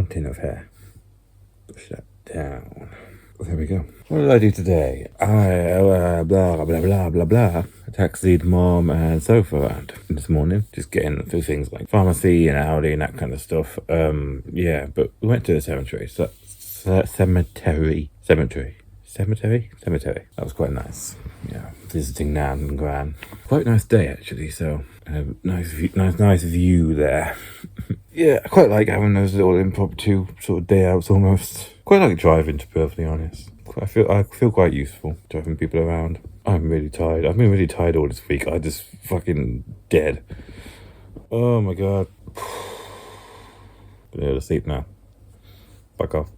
mountain of hair. Push that down. There we go. What did I do today? I blah blah blah blah blah. I taxied Mom and Sofa around this morning, just getting through things like pharmacy and Audi and that kind of stuff. Yeah, but we went to the cemetery. Cemetery. That was quite nice. Yeah, visiting Nan and Gran. Quite a nice day actually. So nice view there. Yeah, I quite like having those little impromptu sort of day outs almost. Quite like driving, to be perfectly honest. I feel quite useful driving people around. I'm really tired. I've been really tired all this week. I just fucking dead. Oh my god. Gonna go to sleep now. Fuck off.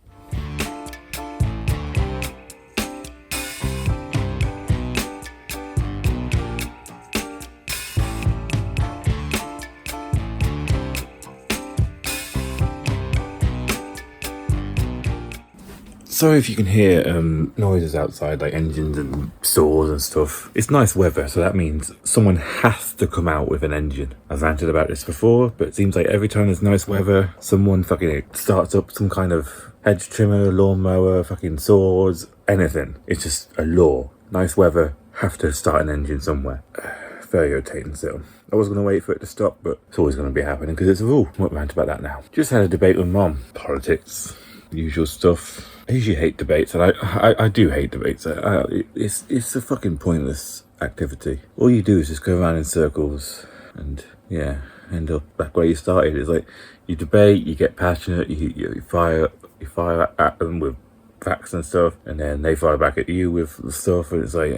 Sorry if you can hear noises outside, like engines and saws and stuff. It's nice weather, so that means someone has to come out with an engine. I've ranted about this before, but it seems like every time there's nice weather, someone fucking starts up some kind of hedge trimmer, lawnmower, fucking saws, anything. It's just a law. Nice weather, have to start an engine somewhere. Very irritating still. I was going to wait for it to stop, but it's always going to be happening because it's a rule. Won't rant about that now. Just had a debate with Mom. Politics, usual stuff. I usually hate debates, and I do hate debates. It's a fucking pointless activity. All you do is just go around in circles, and yeah, end up back where you started. It's like you debate, you get passionate, you fire at them with facts and stuff, and then they fire back at you with stuff, and it's like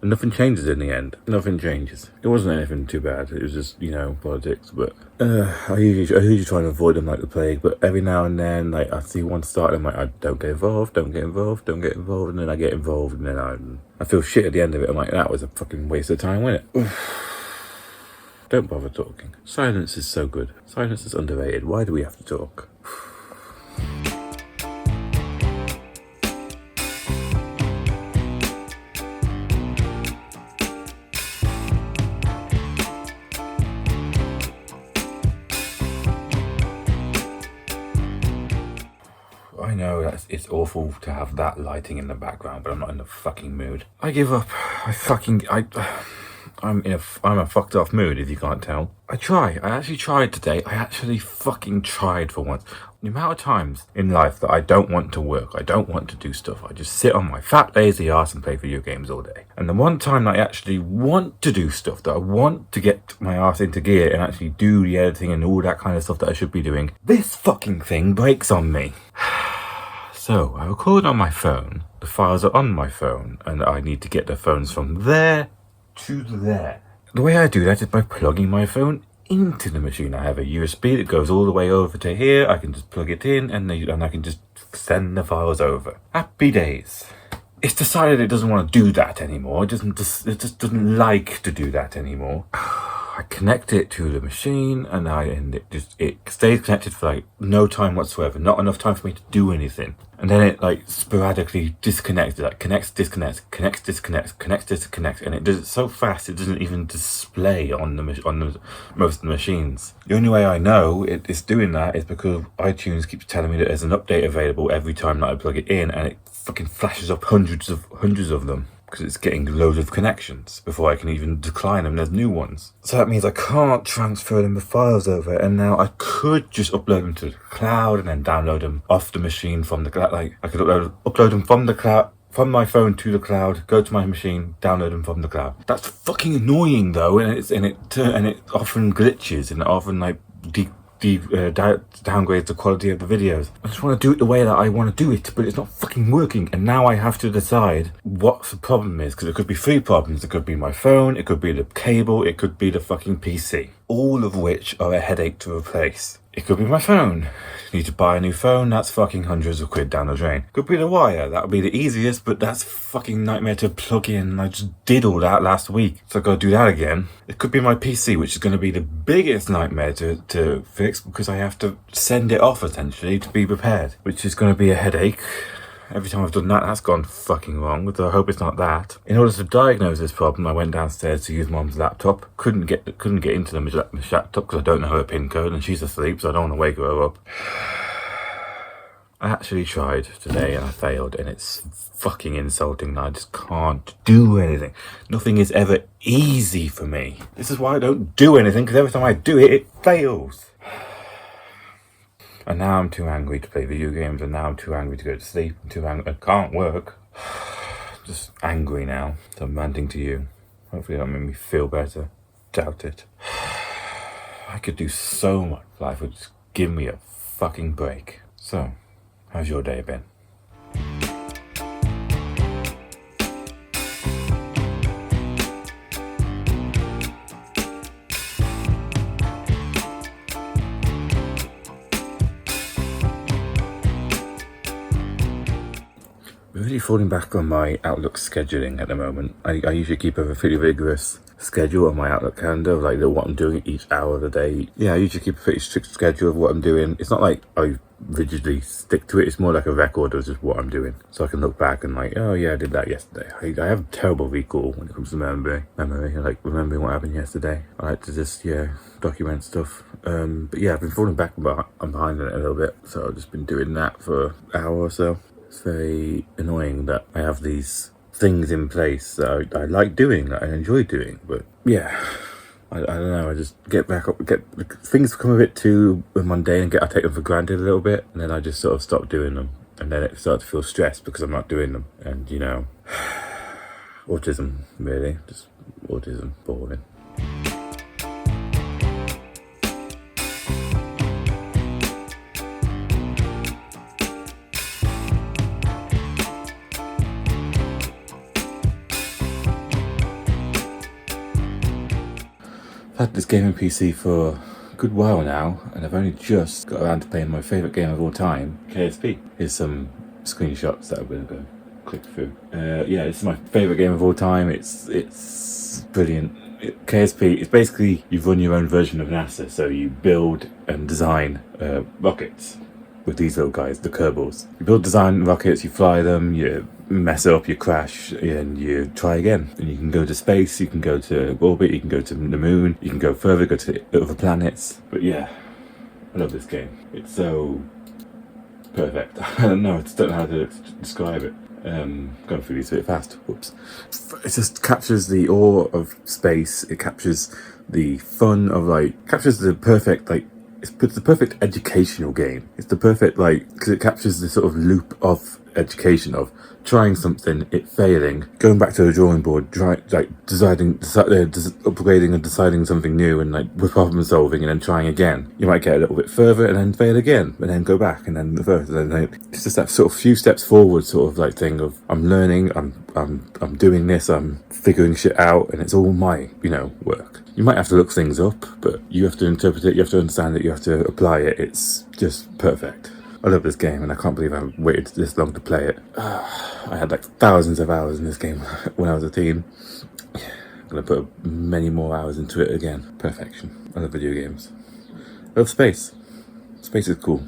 nothing changes in the end. Nothing changes. It wasn't anything too bad. It was just, politics. But I usually try and avoid them like the plague. But every now and then, like I see one start, I'm like, I don't get involved, and then I get involved, and then I feel shit at the end of it. I'm like, that was a fucking waste of time, wasn't it? Don't bother talking. Silence is so good. Silence is underrated. Why do we have to talk? I know that it's awful to have that lighting in the background, but I'm not in the fucking mood. I give up. I'm a fucked off mood, if you can't tell. I actually tried today. I actually fucking tried for once. The amount of times in life that I don't want to work, I don't want to do stuff, I just sit on my fat lazy ass and play video games all day. And the one time that I actually want to do stuff, that I want to get my ass into gear and actually do the editing and all that kind of stuff that I should be doing, this fucking thing breaks on me. So, I record on my phone, the files are on my phone, and I need to get the phones from there to there. The way I do that is by plugging my phone into the machine. I have a USB that goes all the way over to here, I can just plug it in, and I can just send the files over. Happy days. It's decided it doesn't want to do that anymore, it just doesn't like to do that anymore. I connect it to the machine and it stays connected for like no time whatsoever, not enough time for me to do anything. And then it like sporadically disconnects, like connects, disconnects, and it does it so fast it doesn't even display on the most of the machines. The only way I know it's doing that is because iTunes keeps telling me that there's an update available every time that I plug it in, and it fucking flashes up hundreds of them. Because it's getting loads of connections before I can even decline them. There's new ones. So that means I can't transfer them the files over. And now I could just upload them to the cloud and then download them off the machine from the cloud. Like I could upload them from the cloud, from my phone to the cloud, go to my machine, download them from the cloud. That's fucking annoying though, and it often glitches and it often like downgrades the quality of the videos. I just want to do it the way that I want to do it, but it's not fucking working. And now I have to decide what the problem is, because it could be three problems. It could be my phone, it could be the cable, it could be the fucking PC. All of which are a headache to replace. It could be my phone. Need to buy a new phone, that's fucking hundreds of quid down the drain. Could be the wire, that would be the easiest, but that's fucking nightmare to plug in. I just did all that last week, so I've got to do that again. It could be my PC, which is going to be the biggest nightmare to fix, because I have to send it off essentially to be repaired, which is going to be a headache. Every time I've done that, that's gone fucking wrong, so I hope it's not that. In order to diagnose this problem, I went downstairs to use Mom's laptop. Couldn't get into the laptop because I don't know her PIN code and she's asleep, so I don't want to wake her up. I actually tried today and I failed, and it's fucking insulting that I just can't do anything. Nothing is ever easy for me. This is why I don't do anything, because every time I do it, it fails. And now I'm too angry to play video games, and now I'm too angry to go to sleep. I'm too angry. I can't work. Just angry now. So I'm ranting to you. Hopefully that'll make me feel better. Doubt it. I could do so much. Life would just give me a fucking break. So, how's your day been? I'm really falling back on my Outlook scheduling at the moment. I usually keep a pretty vigorous schedule on my Outlook calendar of like what I'm doing each hour of the day. Yeah, I usually keep a pretty strict schedule of what I'm doing. It's not like I rigidly stick to it. It's more like a record of just what I'm doing. So I can look back and like, oh yeah, I did that yesterday. I have a terrible recall when it comes to memory. Like remembering what happened yesterday. I like to just, document stuff. But yeah, I've been falling back, but I'm behind on it a little bit. So I've just been doing that for an hour or so. It's very annoying that I have these things in place that I like doing, that I enjoy doing, but yeah, I don't know, I just get back up, things become a bit too mundane and I take them for granted a little bit, and then I just sort of stop doing them, and then it starts to feel stressed because I'm not doing them, and autism, really, just autism, boring. I've had this gaming PC for a good while now, and I've only just got around to playing my favourite game of all time, KSP. Here's some screenshots that I'm going to go click through. This is my favourite game of all time. It's brilliant. KSP, it's basically, you run your own version of NASA, so you build and design rockets with these little guys, the Kerbals. You build, design rockets, you fly them, you mess up, you crash, and you try again. And you can go to space, you can go to orbit, you can go to the moon, you can go further, go to other planets. But yeah, I love this game. It's so perfect. I don't know, I just don't know how to describe it. Going through these a bit fast. Whoops. It just captures the awe of space. It captures the fun of captures the perfect it's the perfect educational game. It's the perfect because it captures the sort of loop of education of trying something, it failing, going back to the drawing board, upgrading and deciding something new, and with problem solving, and then trying again. You might get a little bit further and then fail again, and then go back and then further. And then it's just that sort of few steps forward sort of thing of I'm learning, I'm doing this, I'm figuring shit out, and it's all my work. You might have to look things up, but you have to interpret it, you have to understand it, you have to apply it. It's just perfect. I love this game, and I can't believe I waited this long to play it. I had thousands of hours in this game when I was a teen. I'm gonna put many more hours into it again. Perfection. I love video games. I love space. Space is cool.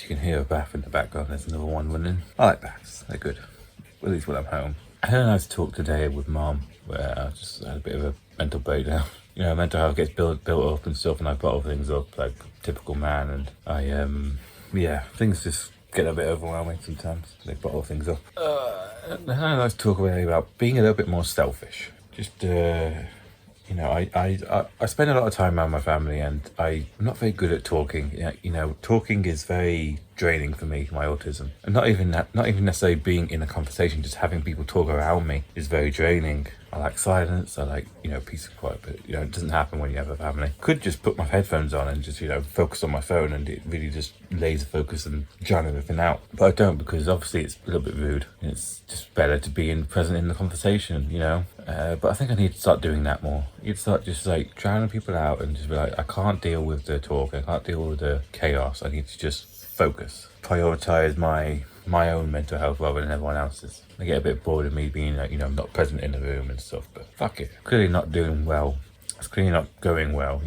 You can hear a bath in the background. There's another one running. I like baths. They're good. At least when I'm home. I had a nice talk today with Mom where I just had a bit of a mental breakdown. Mental health gets built up and stuff, and I bottle things up like typical man, and things just get a bit overwhelming sometimes. They bottle things up. I had a nice talk about being a little bit more selfish. Just I spend a lot of time around my family, and I'm not very good at talking. Talking is very draining for me, my autism. And not even necessarily being in a conversation, just having people talk around me is very draining. I like silence, I like, peace and quiet, but, it doesn't happen when you have a family. Could just put my headphones on and just, focus on my phone, and it really just laser focus and drown everything out. But I don't, because obviously it's a little bit rude. It's just better to be present in the conversation, But I think I need to start doing that more. You'd start just drowning people out and just be I can't deal with the talk, I can't deal with the chaos. I need to just focus, prioritize my own mental health rather than everyone else's. I get a bit bored of me being not present in the room and stuff, but fuck it. Clearly not doing well. It's clearly not going well,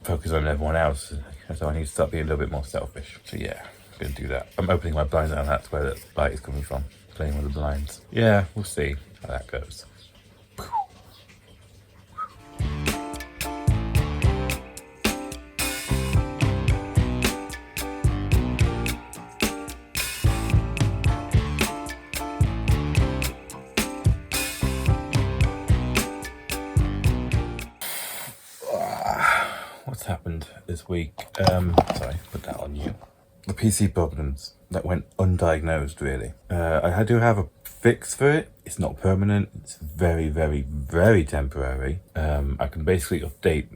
Focus on everyone else. So I need to start being a little bit more selfish. So yeah, I'm gonna do that. I'm opening my blinds and that's where the light is coming from. Playing with the blinds. Yeah, we'll see how that goes. What's happened this week? Sorry, put that on you. The PC problems that went undiagnosed, really. I do have a fix for it. It's not permanent. It's very, very, very temporary. I can basically update.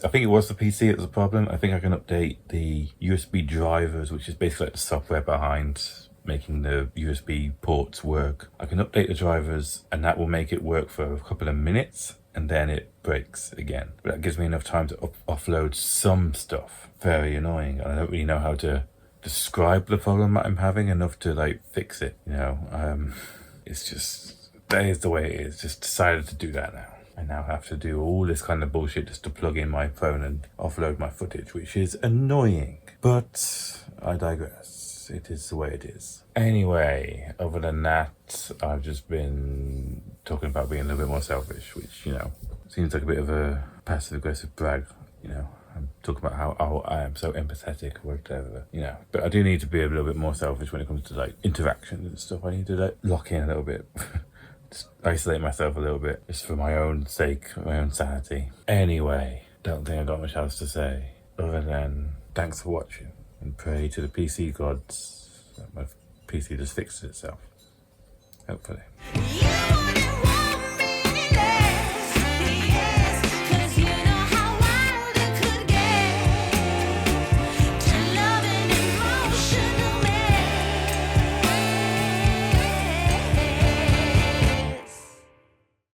I think it was the PC that was the problem. I think I can update the USB drivers, which is basically like the software behind making the USB ports work. I can update the drivers and that will make it work for a couple of minutes and then it breaks again. But that gives me enough time to offload some stuff. Very annoying. I don't really know how to describe the problem that I'm having enough to like fix it, you know. It's just, that is the way it is. Just decided to do that now. I now have to do all this kind of bullshit just to plug in my phone and offload my footage, which is annoying. But I digress. It is the way it is. Anyway, other than that, I've just been talking about being a little bit more selfish, which, you know, seems like a bit of a passive-aggressive brag, you know. I'm talking about how I am so empathetic or whatever, you know. But I do need to be a little bit more selfish when it comes to, like, interactions and stuff. I need to, like, lock in a little bit. Just isolate myself a little bit, just for my own sake, for my own sanity. Anyway, don't think I've got much else to say, other than thanks for watching. And pray to the PC gods that my PC just fixes itself. Hopefully.